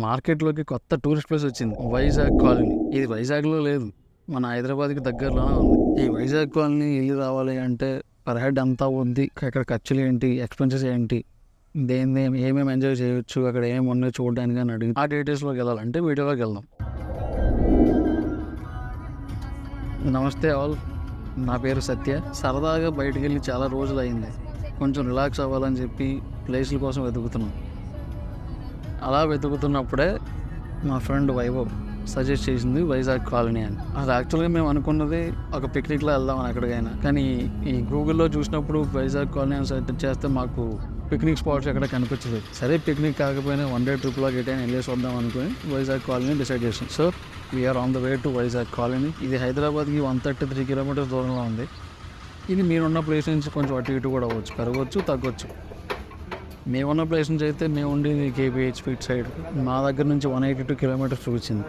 మార్కెట్లోకి కొత్త tourist place వచ్చింది, వైజాగ్ కాలనీ. ఇది వైజాగ్లో లేదు, మన హైదరాబాద్కి దగ్గరలోనే ఉంది. ఈ వైజాగ్ కాలనీ వెళ్ళి రావాలి అంటే పర్ హెడ్ అంతా ఉంది. ఇక్కడ ఖర్చులు ఏంటి, ఎక్స్పెన్సెస్ ఏంటి, దేన్ని ఏమేమి ఎంజాయ్ చేయొచ్చు, అక్కడ ఏమేమి ఉన్నాయో చూడడానికి అని అడిగి ఆ డీటెయిల్స్లోకి వెళ్ళాలంటే వీడియోలోకి వెళ్దాం. నమస్తే ఆల్, నా పేరు సత్య. సరదాగా బయటికి వెళ్ళి చాలా రోజులు అయింది. కొంచెం రిలాక్స్ అవ్వాలని చెప్పి ప్లేస్ల కోసం వెతుకుతున్నాం. అలా వెతుకుతున్నప్పుడే మా ఫ్రెండ్ వైభవ్ సజెస్ట్ చేసింది వైజాగ్ కాలనీ అని. అది యాక్చువల్గా మేము అనుకున్నది ఒక పిక్నిక్లో వెళ్దామని ఎక్కడికైనా, కానీ ఈ గూగుల్లో చూసినప్పుడు వైజాగ్ కాలనీ అని సెర్చ్ చేస్తే మాకు పిక్నిక్ స్పాట్స్ ఎక్కడ కనిపించలేదు. సరే పిక్నిక్ కాకపోయినా వన్ డే ట్రిప్లో ఎటైనా వెళ్ళేసి వద్దాం అనుకుని వైజాగ్ కాలనీ డిసైడ్ చేసాం. So we are on the way to Vizag colony. ఇది హైదరాబాద్కి 133 కిలోమీటర్స్ దూరంలో ఉంది. ఇది మీరున్న ప్లేస్ నుంచి కొంచెం అటు ఇటు కూడా అవ్వచ్చు, పెరగవచ్చు, తగ్గొచ్చు. మేమున్న ప్లేస్ నుంచి అయితే మేము ఉండేది కేపీహెచ్ ఫీట్ సైడ్. మా దగ్గర నుంచి 182 కిలోమీటర్స్ చూపించింది.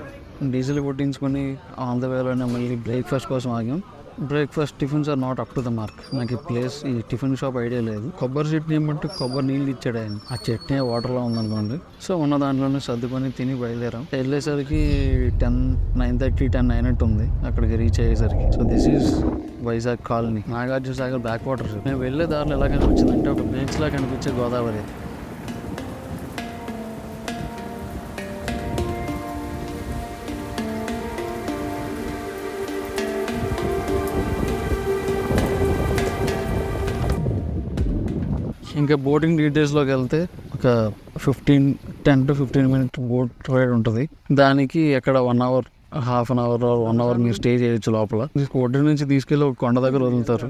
డీజిల్ కొట్టించుకొని ఆన్ ద వేలోనే మళ్ళీ బ్రేక్ఫాస్ట్ కోసం ఆగాం. Breakfast tiffins are not up to the mark. నాకు ఈ టిఫిన్ షాప్ ఐడియా లేదు. కొబ్బరి చట్నీ ఏమంటే కొబ్బరి నీళ్ళు ఇచ్చాడు ఆయన. ఆ చట్నీ వాటర్లో ఉందనుకోండి. సో ఉన్న దాంట్లోనే సర్దుకొని తిని బయలుదేరాం. వెళ్ళేసరికి 9:30, 10 అయినట్టు ఉంది అక్కడికి రీచ్ అయ్యేసరికి. So this is Vizag colony. Nagarjuna Sagar back water. మేము వెళ్ళే దారిలో ఎలా కనిపించిందంటే ఒక బీచ్ లా కనిపించే గోదావరి. ఇంకా బోటింగ్ డీటెయిల్స్లోకి వెళ్తే ఒక 10 to 15 మినిట్ బోట్ రైడ్ ఉంటుంది. దానికి ఎక్కడ 1 hour, half an hour, 1 hour మీరు స్టే చేయొచ్చు లోపల. ఒడ్డు నుంచి తీసుకెళ్ళి ఒక కొండ దగ్గర వదులుతారు.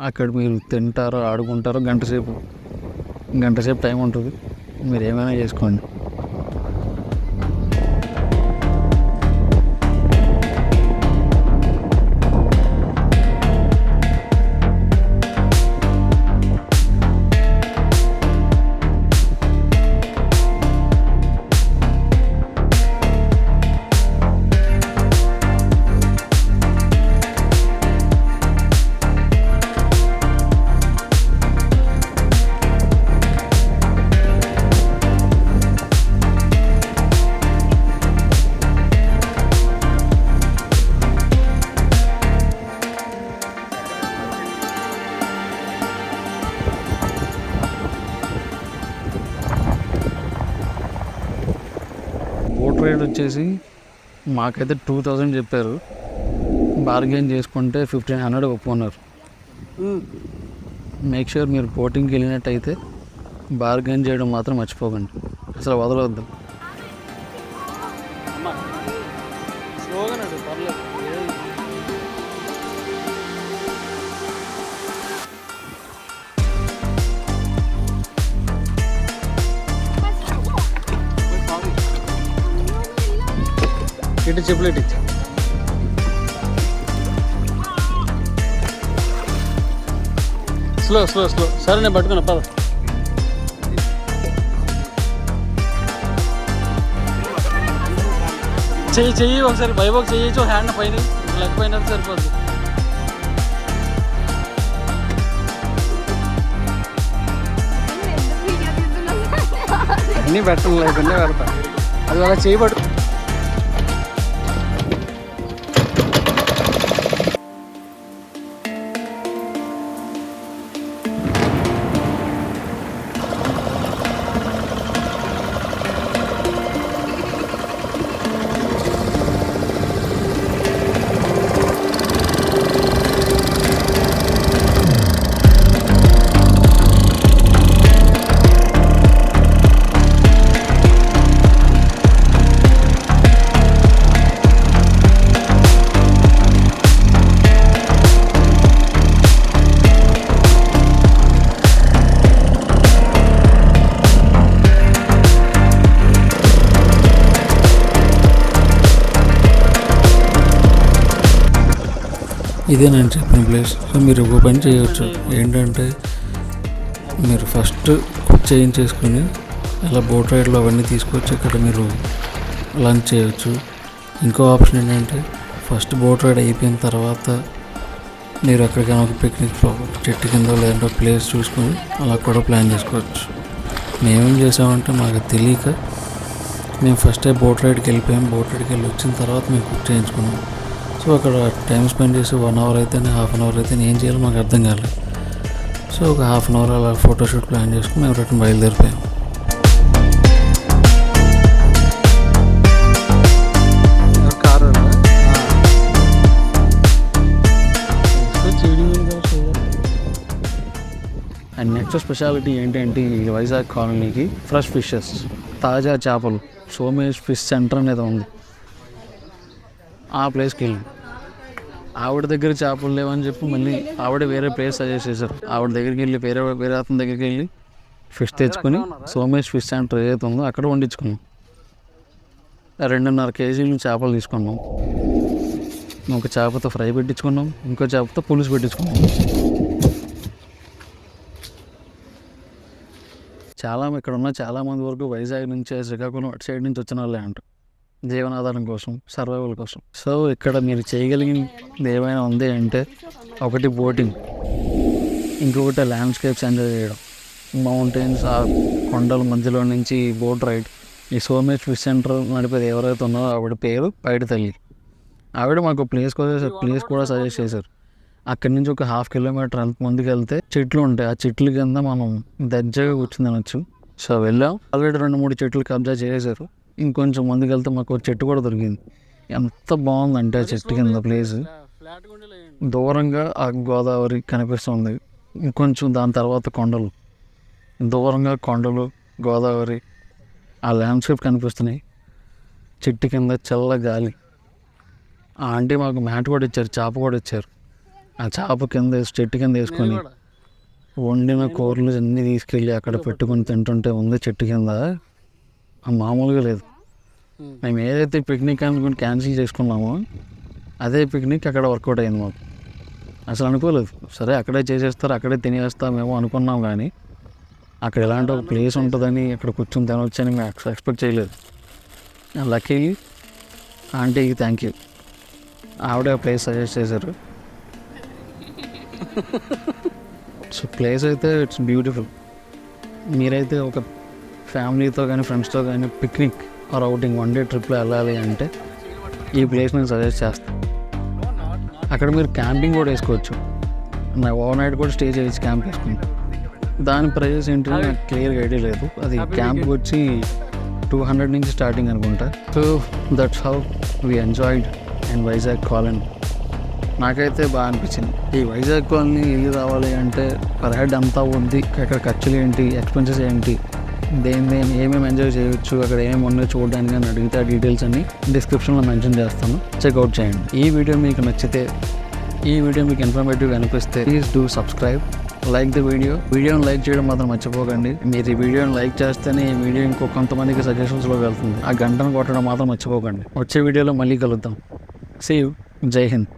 అక్కడ మీరు తింటారో ఆడుకుంటారో గంట సేపు టైం ఉంటుంది. మీరు ఏమైనా చేసుకోండి. బోట్ రైడ్ వచ్చేసి మాకైతే 2000 చెప్పారు. బార్గెన్ చేసుకుంటే 1500 ఒప్పుకున్నారు. మేక్ షూర్ మీరు బోటింగ్కి వెళ్ళినట్టయితే బార్గెన్ చేయడం మాత్రం మర్చిపోకండి, అసలు వదలవద్దు. ఇటు చెప్పులు ఇటు స్లో. సరే నేను పట్టుకున్నా పద. చెయ్యి ఒకసారి వైభవ్ చెయ్యొచ్చు, హ్యాండ్ పైన లెగ్ పైన సరిపోద్ది. అన్నీ పెట్టడం లేకుండా పెడతా. అది అలా చేయబడు. ఇదే నేను చెప్పిన ప్లేస్. సో మీరు ఒక పని చేయవచ్చు, ఏంటంటే మీరు ఫస్ట్ కుక్ చేయించేసుకుని అలా బోట్ రైడ్లో అవన్నీ తీసుకొచ్చి ఇక్కడ మీరు లంచ్ చేయవచ్చు. ఇంకో ఆప్షన్ ఏంటంటే ఫస్ట్ బోట్ రైడ్ అయిపోయిన తర్వాత మీరు ఎక్కడికైనా ఒక పిక్నిక్ చెట్టు కింద లేదంటే ప్లేస్ చూసుకొని అలా కూడా ప్లాన్ చేసుకోవచ్చు. మేమేం చేసామంటే మాకు తెలియక మేము ఫస్ట్ బోట్ రైడ్కి వెళ్ళిపోయాం. బోట్ రైడ్కి వెళ్ళి వచ్చిన తర్వాత మేము కుక్ చేయించుకున్నాం. సో అక్కడ టైం స్పెండ్ చేసి 1 అవర్ అయితే హాఫ్ అన్ అవర్ అయితే ఏం చేయాలో మాకు అర్థం కాలేదు. సో ఒక హాఫ్ అన్ అవర్ అలా ఫోటోషూట్ ప్లాన్ చేసుకుని మేము రిటర్న్ బయలుదేరిపోయాం. అండ్ నెక్స్ట్ స్పెషాలిటీ ఏంటంటే ఈ వైజాగ్ కాలనీకి ఫ్రెష్ ఫిషెస్, తాజా చేపలు, సోమేష్ ఫిష్ సెంటర్ అనేది ఉంది. ఆ ప్లేస్కి వెళ్ళి ఆవిడ దగ్గర చేపలు లేవని చెప్పి మళ్ళీ ఆవిడ వేరే ప్లేస్ సజెస్ట్ చేశారు. ఆవిడ దగ్గరికి వెళ్ళి వేరే అతని దగ్గరికి వెళ్ళి ఫిష్ తెచ్చుకొని సోమేష్ ఫిష్ సెంటర్ ఏదైతే ఉందో అక్కడ వండించుకున్నాం. 2.5 కేజీలు చేపలు తీసుకున్నాం. ఒక చేపతో ఫ్రై పెట్టించుకున్నాం, ఇంకో చేపతో పులుసు పెట్టించుకున్నాం. ఇక్కడ ఉన్న చాలామంది వరకు వైజాగ్ నుంచి, శ్రీకాకుళం అటు సైడ్ నుంచి వచ్చిన వాళ్ళే అంటారు, జీవనాధారం కోసం, సర్వైవల్ కోసం. సో ఇక్కడ మీరు చేయగలిగింది ఏమైనా ఉంది అంటే ఒకటి బోటింగ్, ఇంకొకటి ల్యాండ్స్కేప్స్ ఎంజాయ్ చేయడం, మౌంటైన్స్, ఆ కొండల మధ్యలో నుంచి బోట్ రైడ్. ఈ సోమేష్ ఫిష్ సెంటర్ నడిపేది ఎవరైతే ఉన్నారో ఆవిడ పేరు పైడి తల్లి. ఆవిడ మాకు ప్లేస్ కూడా సజెస్ట్ చేశారు. అక్కడి నుంచి ఒక 1/2 కిలోమీటర్ ముందుకు వెళ్తే చెట్లు ఉంటాయి. ఆ చెట్ల కింద మనం దర్జాగా కూర్చుని తినొచ్చు. సో వెళ్ళాం. ఆల్రెడీ 2-3 చెట్లు కబ్జా చేశారు. ఇంకొంచెం ముందుకు వెళ్తే మాకు ఒక చెట్టు కూడా దొరికింది. ఎంత బాగుందంటే ఆ చెట్టు కింద ప్లేస్. దూరంగా ఆ గోదావరి కనిపిస్తుంది. ఇంకొంచెం దాని తర్వాత కొండలు, దూరంగా కొండలు, గోదావరి, ఆ ల్యాండ్స్కేప్ కనిపిస్తున్నాయి. చెట్టు కింద చల్ల గాలి. ఆ ఆంటీ మాకు మ్యాట్ కూడా ఇచ్చారు, చేప కూడా ఇచ్చారు. ఆ చేప కింద చెట్టు కింద వేసుకొని వండిన కూరలు అన్నీ తీసుకెళ్ళి అక్కడ పెట్టుకొని తింటుంటే ఉంది చెట్టు కింద. మామూలుగా లేదు. మేము ఏదైతే పిక్నిక్ అనుకుని క్యాన్సిల్ చేసుకున్నామో అదే పిక్నిక్ అక్కడ వర్కౌట్ అయింది మాకు. అసలు అనుకోలేదు. సరే అక్కడే చేసేస్తారు, అక్కడే తినేస్తామేమో అనుకున్నాం, కానీ అక్కడ ఎలాంటి ఒక ప్లేస్ ఉంటుందని, అక్కడ కూర్చొని తినవచ్చని మేము ఎక్స్పెక్ట్ చేయలేదు. లక్కీ ఆంటీకి థ్యాంక్ యూ. ఆవిడే ఆ ప్లేస్ సజెస్ట్ చేశారు. సో ప్లేస్ అయితే ఇట్స్ బ్యూటిఫుల్. మీరైతే ఒక ఫ్యామిలీతో కానీ ఫ్రెండ్స్తో కానీ పిక్నిక్ ఆర్ అవుటింగ్ 1 డే ట్రిప్లో వెళ్ళాలి అంటే ఈ ప్లేస్ నేను సజెస్ట్ చేస్తాను. అక్కడ మీరు క్యాంపింగ్ కూడా వేసుకోవచ్చు. ఓవర్ నైట్ కూడా స్టే చేయొచ్చు క్యాంప్ వేసుకుని. దాని ప్రైజెస్ ఏంటంటే నాకు క్లియర్గా ఐడియా లేదు. అది క్యాంప్ వచ్చి 200 నుంచి స్టార్టింగ్ అనుకుంటా. So that's how we enjoyed and Vizag colony. నాకైతే బాగా అనిపించింది. ఈ వైజాగ్ కాలనీ ఇల్లు రావాలి అంటే పర్ హెడ్ అంతా ఉంది. అక్కడ ఖర్చులు ఏంటి, ఎక్స్పెన్సెస్ ఏంటి, దేని ఏమేమి ఎంజాయ్ చేయొచ్చు, అక్కడ ఏమేమి ఉన్నాయో చూడడానికి అని అడిగితే ఆ డీటెయిల్స్ అన్ని డిస్క్రిప్షన్లో మెన్షన్ చేస్తాను. చెక్అవుట్ చేయండి. ఈ వీడియో మీకు నచ్చితే, ఈ వీడియో మీకు ఇన్ఫర్మేటివ్గా అనిపిస్తే please do subscribe, like the వీడియోని లైక్ చేయడం మాత్రం మర్చిపోకండి. మీరు ఈ వీడియోని లైక్ చేస్తేనే ఈ వీడియో ఇంకో కొంతమందికి సజెషన్స్లో వెళ్తుంది. ఆ గంటను కొట్టడం మాత్రం మర్చిపోకండి. వచ్చే వీడియోలో మళ్ళీ కలుద్దాం. See you. జై హింద్.